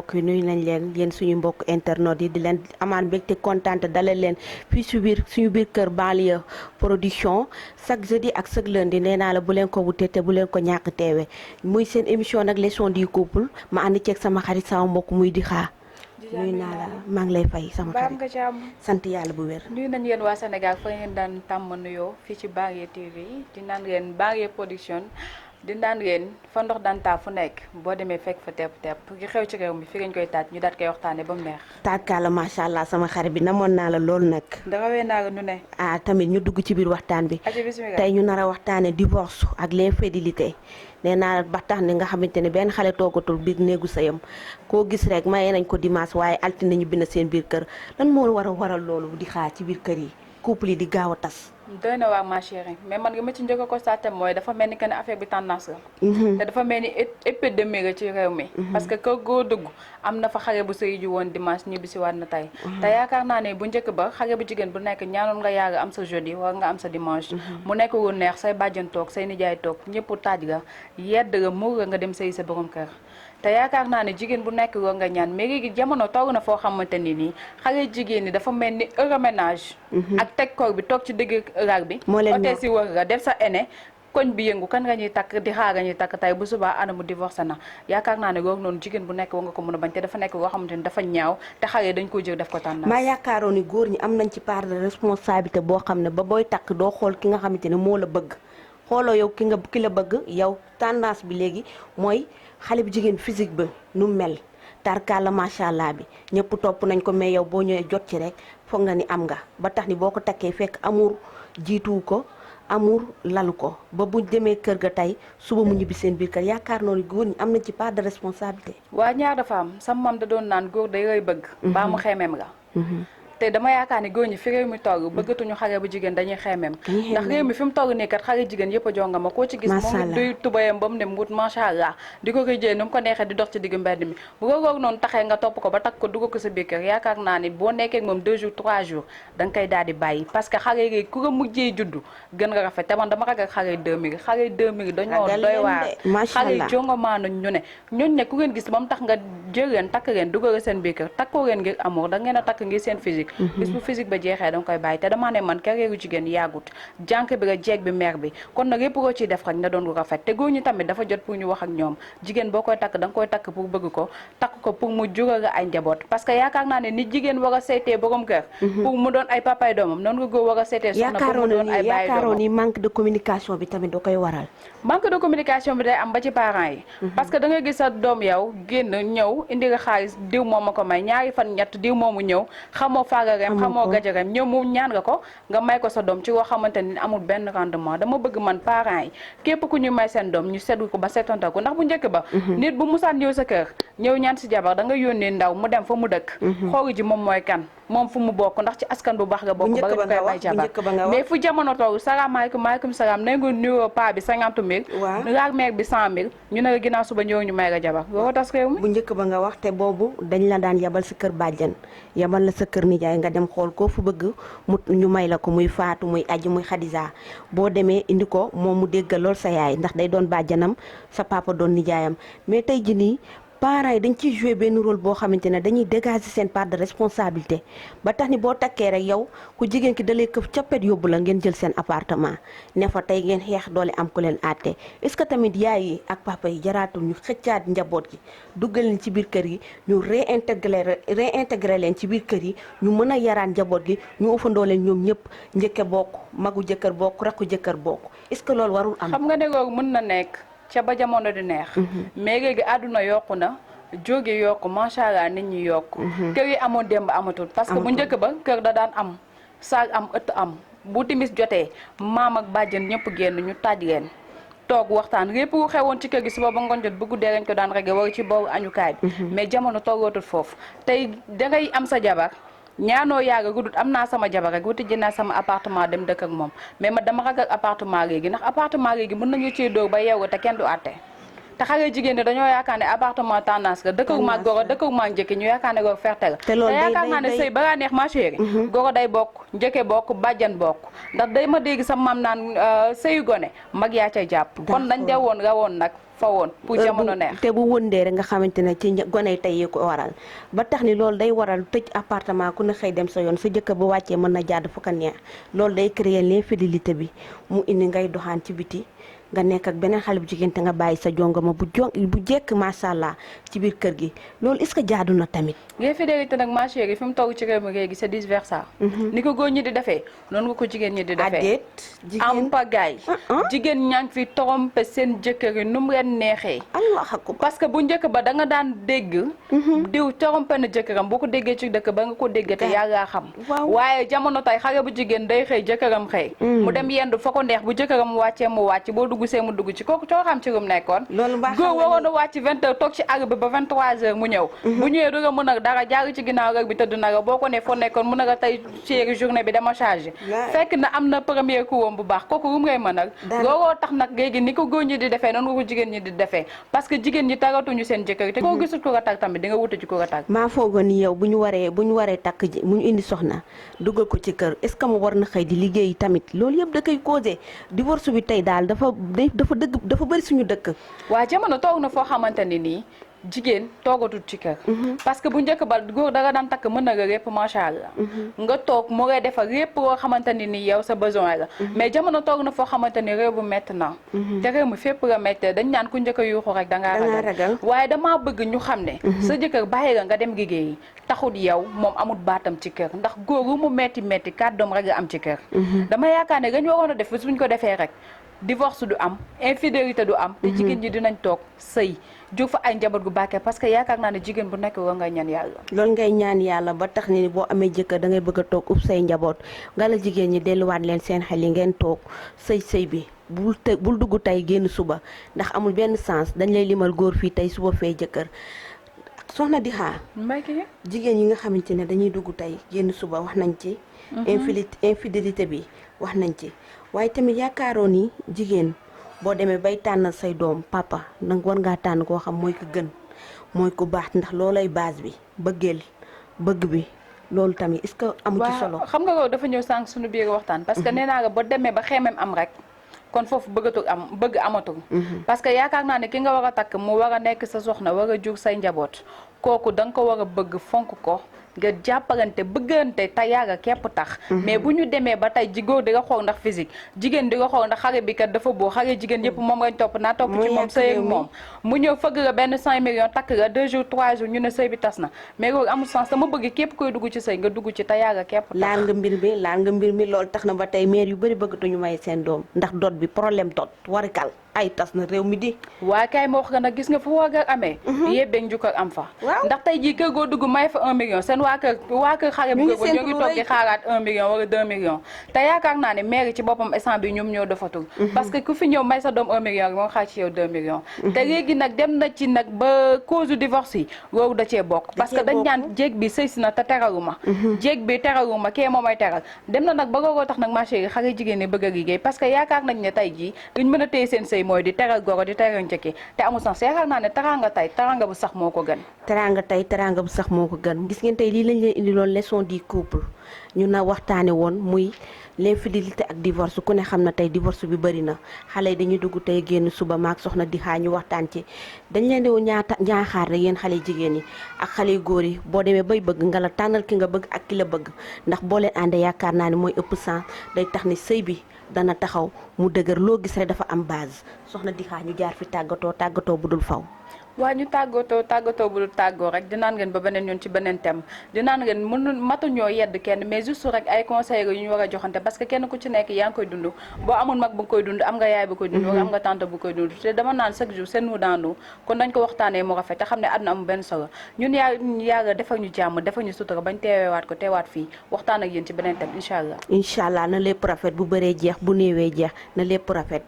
mbokk yi nuyu nañ leen yéen suñu mbokk internet yi di leen amaan mbégte kontaan dalal leen fii suñu biir kër Banlieue Production chaque jeudi ak chaque lundi nee naa la bu leen ko wutee te bu leen ko ñàkk teewe muy seen émission nag leçon du couple ma ànd ceeg sama xarit sama mbokk muy di xaar nuyu naa la maa ngi lay fay sama xarit nga jàmm sant yàlla bu wér. nuyu nañ yéen waa Sénégal fa ngeen daan tàmm nuyoo fii ci Banlieue TV di naan leen Banlieue Production di naan leen fa ndox daan taa fu nekk boo demee fekk fa tepp gi xew ci réew mi fi ngeen koy taat ñu daat koy waxtaane ba mu neex. taatkaala macha allah sama xarit bi namoon naa la loolu nag. darawee naa la nu ne. tamit ñu dugg ci biir waxtaan bi. tey ñu nar a waxtaane divorce ak l'infidélité nee naa ba tax ne nga xamante ne benn xale toogatul biir néegu sëyam koo gis rek maye nañ ko dimanche waaye altine ñu bind seen biir kër lan moo war a waral loolu di xaar ci biir kër yi couple yi di gaaw a tas. doy na waar ma chérie mais man nga ma ci njëkk a constaté mooy dafa mel ni que ne affaire bi tendance la. te dafa mel ni épidémie la ci réew mi. parce que kër goo dugg am na fa xale bu sëy ji woon dimanche ñibbi si waat na tey. te yaakaar naa ne bu njëkk ba xale bu jigéen bu nekk ñaanoon nga yàgg am sa jeudi war nga am sa dimanche. mu nekk lu neex say bàjjan toog say nijaay toog ñëpp taaj la yedd la muur la nga dem sëy sa borom kër. te yaakaar naa ne jigéen bu nekk loo nga ñaan mais léegi jamono toog na foo xamante ni nii xale jigéen ñi dafa mel ni heure ménage ak teg koor bi toog ci digg raag bi ote si wër nga def sa ene koñ bi yëngu kan nga ñuy takk di xaar nga ñuy takk tey bu subaa anamu divorce na yaakaar naa ne loolu noonu jigéen bu nekk war nga ko mën a bañ te dafa nekk loo xamante ni dafa ñaaw te xale dañ ko jël def ko tànn maa yaakaaroon ni góor ñi am nañ ci part de responsabilité boo xam ne ba booy takk doo xool ki nga xamante ne moo la bëgg xooloo yow ki la bëgg yow tendance bi léegi mooy xale bu jigéen physique ba nu mel tarkaala macha allah bi ñëpp topp nañ ko mais yow boo ñëwee jot ci rek foog nga ni am nga ba tax ni boo ko takkee fekk amour jiituwu ko amour lalu ko ba bu demee kër ga tey suba mu ñibbi seen biir kër yaakaar noonu góor ñi am nañ ci part de responsabilité. waa ñaar dafa am sama mam da doon naan góor day lay bëgg. baa mu xeemeem la. te dama yaakaar ni góor ñi fi réew mi togg bëggatuñu xale bu jigéen dañuy xeemeem ndax réew mi fi mu togg nii kat xale jigéen yëpp a jonga ma koo ci gis moom duy tubayam ba mu dem wut macha allah di ko rëjee nu mu ko neexee di dox ci digg mbedd mi bu roog noonu taxee nga topp ko ba takk ko dugg ko sa biir kër yaakaar naa ni boo nekkee moom 2 jours 3 jours da nga koy daal di bàyyi parce que xale yi ku nga mujjee juddu gën nga rafet te man dama ragal xale 2000 xale 2000 dañoo doy waar xale yi jonga maanañ ñu ne ñooñu ne ku ngeen gis ba mu tax nga jël leen takk leen dugal seen biir kër takkoo leen ngir amour da ngeen a takk ngir seen physique bis bu physique ba jeexee danga koy bàyyi te dama ne man carrière jigéen yàggut jànk bi la jeeg bi mère bi kon nag yëpp koo ciy def rek na doon lu rafet te góor ñi tamit dafa jot pour ñu wax ak ñoom jigéen boo koy takk da nga koy takk pour bëgg ko takk ko pour mu jural ay njaboot parce que yaakaar naa ne ni jigéen war a seetee borom kër pour mu doon ay papay doomam noonu nga góor war a seetee soxna pour mu doon ay baay doomam yaakaaroon ni manque de communication bi tamit da koy waral manque de communication bi day am ba ci parents yi parce que da ngay gis sa doom yow génn ñëw indi la xaalis diw moom ma ko may ñaari fan ñett diw moomu ñëw xamoo faagareem xamoo gajareem ñëw mu ñaan nga ko nga may ko sa doom ci loo xamante ni amul benn rendement dama bëgg man parents yi képp ku ñu may seen doom ñu seetlu ko ba seetonte ko ndax bu njëkk ba nit bu musaan ñëw sa kër ñëw ñaan si jabar da nga yónnee ndaw mu dem fa mu dëkk xool ji moom mooy kan moom fu mu bokk ndax ci askan bu baax nga bokk ba nga koy may jabar mais fu jamono toog salaamaaleykum maaleykum salaam ne nga nuyoo pa bi 50 000 raag mère bi 100 000 ñu ne la ginnaaw suba ñëw ñu may la jabar loolu tas réew mi bu njëkk ba nga wax te boobu dañ la daan yabal sa kër bàjjan yabal la sa kër nijaay nga dem xool ko fu bëgg mu ñu may la ko muy faatu muy aji muy xadisa boo demee indi ko moom mu déggal lool sa yaay ndax day doon bàjjanam sa papa doon nijaayam mais tey ji nii parents yi dañ ciy joué benn rôle boo xamante ne dañuy dégager seen part de responsabilité ba tax ni boo takkee rek yow ku jigéen ki dalee këf cappet yóbbu la ngeen jël seen appartement ne fa tey ngeen xeex doole am ku leen àtte est-ce que tamit yaay yi ak papa yi jaraatul ñu xëccaat njaboot gi duggal leen ci biir kër yi ñu réintégré leen ci biir kër yi ñu mën a yaraan njaboot gi ñu ufandoo leen ñoom ñëpp njëkke bokk magu jëkkër bokk rakku jëkkër bokk est-ce que loolu warul am. xam nga ne loolu mën na nekk ca ba jamono di neex mais léegi àdduna yokku na jóge yokku macha allah nit ñi yokku kër yi amoon démb amatul parce que bu njëkk ba kër da daan am saag am ëtt am bu timis jotee maam ak bàjjen ñëpp génn ñu taaj leen toog waxtaan lépp lu xewoon ci kër gi suba ba ngoon jot bu guddee lañ ko daan rege war ci booru añukaay bi mais jamono toogootul foofu tey dangay am sa jabar ñaanoo yaaga gudut am naa sama jabar rek wuti jënd sama appartement dem dëkk ak moom mais ma dama ragal appartement léegi ndax appartement léegi mën nañu ci dóor ba yeewu te kenn du àtte te xale jigéen ñi dañoo yaakaar ne appartement tendance ga dëkk ak maag goro dëkk ak maag njëkki ñu yaakaar ne goro ferte la te yaakaar naa ne sëy balaa neex ma chérie goro day bokk njëkke bokk bàjjan bokk ndax day ma dégg sa maam naan sëyu gone mag yaa cay jàpp kon dañ dee woon rawoon nag fa woon pour jamono neex. te bu wëndee rek nga xamante ne ci gone tey yi ko waral ba tax ni loolu day waral tëj appartement ku ne xëy dem sa yoon sa jëkkër bu wàccee mën na jàdd fu ko neex loolu day créer l'infidélité bi mu indi ngay doxaan ci biti nga nekk ak beneen xale bu jigéen te nga bàyyi sa jongama bu jekk macha allah ci biir kër gi loolu est-ce que jaadu na tamit. l'infidélité nag ma chérie fi mu toog ci réew mi léegi c'est vice versa. ni ko góor ñi di defee noonu nga ko jigéen ñi di defee. am pagaay jigéen ñaa ngi fi tromper seen jëkkër yi nu mu leen neexee. parce que bu njëkk ba da nga daan dégg. diw tromper na jëkkëram boo ko déggee ci dëkk ba nga ko déggee te yàlla xam. waaye jamono tey xale bu jigéen day xëy jëkkëram xëy. mu dem yendu fa ko neex bu jëkkëram wàccee mu wàcc boo dugg see mu dugg ci kooku coo xam ci rum nekkoon. góor waroon a wàcc 20h toog ci àll bi ba 23h mu ñëw. bu ñëwee du nga mën a dara jaar ci ginnaaw rek bi tëdd na boo ko ne foo nekkoon mën a tey chéri journée bi dama chargé. fekk na am na premier coup bu baax kooku rum ngay mënal. looloo tax nag léegi ni ko góor ñi di defee noonu nga ko jigéen ñi di defee parce que jigéen ñi tagatuñu seen jëkkër te koo gisul ko nga tag tamit di nga wuti ci ko nga tag. maa foogoon ni yow bu ñu waree takk ji bu ñu indi soxna dugal ko ci kër est-ce que mu war na xëy di liggéey tamit loolu yëpp da koy causé divorce bi tey daal dafa bëri suñu dëkk. waa jamono toog na foo xamante ni nii jigéen toogatul ci kër. parce que bu njëkk ba góor da nga daan takk mën na nga répp macha allah. nga toog mu ngay defar répp loo xamante ni nii yow sa besoin la. mais jamono toog na foo xamante ni réew bu métti na. te réew mi fépp la métti dañ ñaan ku njëkk a yuuxu rek da ngaa ragal. waaye damaa bëgg ñu xam ne. sa jëkkër bàyyi la nga dem liggéeyi taxut yow moom amul baatam ci kër ndax góor gu mu métti kàddoom rek nga am ci kër. dama yaakaar ne dañu waroon a def suñ ko defee rek. divorce du am infidélité du am te jigéen ñi dinañ toog sëy jóg fa ay njaboot gu bàkkee parce que yaakaar naa ne jigéen bu nekk wa ngay ñaan yàlla loolu ngay ñaan yàlla ba tax ni boo amee jëkkër da ngay bëgg a toog ub say njaboot nga la jigéen ñi delluwaat leen seen xel yi ngeen toog sëy bi bul dugg tey génn suba ndax amul benn sens dañ lay limal góor fii tey suba fee jëkkër soxna di xaar jigéen yi nga xamante ne dañuy dugg tey génn suba wax nañ ci infidélité bi wax nañ ci waaye tamit yaakaaroon ni jigéen boo demee bay tànnal say doom papa nag war ngaa tànn koo xam mooy ko gën mooy ko baax ndax loolay base bi bëggeel bëgg bi loolu tamit est-ce que amu ci solo. xam nga loolu dafa ñëw sànq suñu biir waxtaan. parce que nee naa nga boo demee ba xeemem am rek kon foofu bëgg amatul. parce que yaakaar naa ne ki nga war a takk mu war a nekk sa soxna war a jur say njaboot kooku da nga ko war a bëgg fonk ko. nga jàppalante bëggante te yaaga képp tax mais bu ñu demee ba tey ji góor di nga xool ndax physique jigéen di nga xool ndax xale bi kat dafa boo xale jigéen yëpp moom ngañ topp naa topp ci moom sëy ak moom mu ñëw fëgg la benn 5 millions takk la 2 jours 3 jours ñu ne sëy bi tas na mais loolu amul sens dama bëgg képp koy dugg ci sëy nga dugg ci te yaaga képp tax laal nga mbir mi loolu tax na ba tey mère yu bëri bëggatuñu may seen doom ndax dot bi problème dot warikal ay tas na réew mi di waaye kay ma wax nga nag gis nga fu waagar amee yebbeeg njukkal am fa ndax tey jii kër goo dugg may fa 1 million seen waa kër xale bu góor ñoo ngi toog di xaaraat 1 million wala 2 millions te yaakaar naa ne mairie ci boppam instant bi ñoom ñoo defatul parce que ku fi ñëw may sa doom 1 million moo xaar ci yow 2 millions te léegi nag dem na ci nag ba cause du divorce yi loolu da cee bokk parce que dañ ñaan jéeg bi sëy si na te teraluma jéeg bi teraluma kee moo may teral dem na nag ba looloo tax nag marché yi xale jigéen ñi bëgg a liggéey parce que yaakaar nañ ne tey jii duñ mën a téye seen sëy mooy di teral goro di teral njëkki te amul sens yaakaar naa ne teranga tey teranga bu sax moo ko gën teranga tey teranga bu sax moo ko gën gis ngeen tey lii lañ leen indi loon leçon du couple ñu na waxtaane woon muy l'infidélité ak divorce ku ne xam na tey divorce bi bëri na xale yi dañuy dugg tey génn suba maak soxna di xaa ñu waxtaan ci dañ leen di ñaaxaar rek yéen xale jigéen yi ak xale góor yi boo demee bay bëgg nga la tànnal ki nga bëgg ak ki la bëgg ndax boo leen àndee yaakaar naa ne mooy ëpp sens day tax ni sëy bi dana taxaw mu dëgër loo gis rek dafa am base soxna di xaa ñu jaar fi tàggatoo bu dul faw waa ñu tàggatoo bu dul tàggoo rek dinaan ngeen ba beneen yoon ci beneen thème dinaan ngeen matuñoo yedd kenn mais juste rek ay conseils yu ñu war a joxante parce que kenn ku ci nekk yaa ngi koy dund boo amul mag bu koy dund am nga yaay bu koy dund wala am nga tante bu koy dund te dama naan chaque jour c'est nous dans nous kon dañ ko waxtaanee mu rafet te xam ne àdduna am benn solo ñun yaaga defal ñu jàmm defal ñu sutura bañ teewaat fii waxtaan ak yéen ci beneen thème incha allah na lépp rafet bu bëree jeex bu néewee jeex na lépp rafet